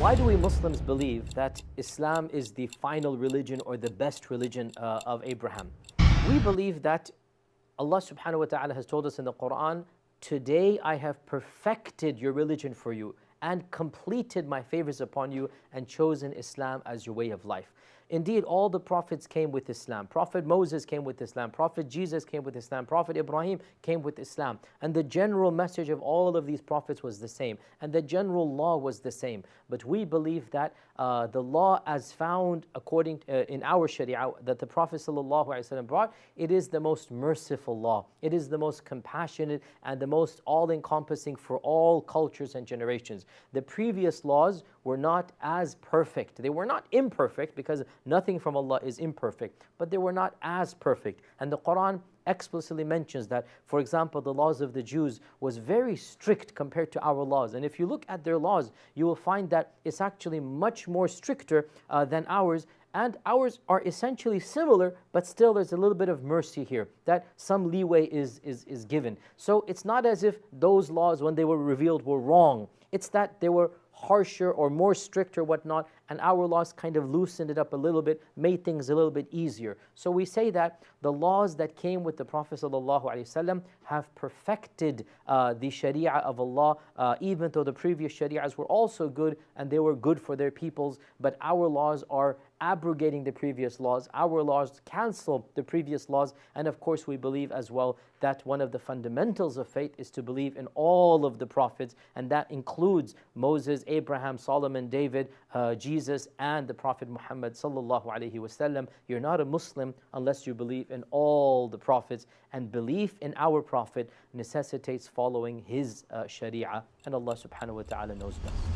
Why do we Muslims believe that Islam is the final religion or the best religion of Abraham? We believe that Allah subhanahu wa ta'ala has told us in the Quran, "Today I have perfected your religion for you and completed my favors upon you and chosen Islam as your way of life." Indeed, all the prophets came with Islam. Prophet Moses came with Islam. Prophet Jesus came with Islam. Prophet Ibrahim came with Islam. And the general message of all of these prophets was the same. And the general law was the same. But we believe that the law as found according in our Sharia that the Prophet ﷺ brought, it is the most merciful law. It is the most compassionate and the most all-encompassing for all cultures and generations. The previous laws were not as perfect. They were not imperfect, because nothing from Allah is imperfect, but they were not as perfect. And the Quran explicitly mentions that, for example, the laws of the Jews was very strict compared to our laws. And if you look at their laws, you will find that it's actually much more stricter than ours. And ours are essentially similar, but still there's a little bit of mercy here, that some leeway is given. So it's not as if those laws, when they were revealed, were wrong. It's that they were harsher or more strict or whatnot, and our laws kind of loosened it up a little bit, made things a little bit easier. So we say that the laws that came with the Prophet ﷺ have perfected the Sharia of Allah, even though the previous Sharias were also good and they were good for their peoples, but our laws are abrogating the previous laws. Our laws cancel the previous laws. And of course we believe as well that one of the fundamentals of faith is to believe in all of the prophets, and that includes Moses, Abraham, Solomon, David, Jesus, and the Prophet Muhammad sallallahu alaihi wasallam. You're not a Muslim unless you believe in all the prophets, and belief in our Prophet necessitates following his Sharia, and Allah subhanahu wa ta'ala knows best.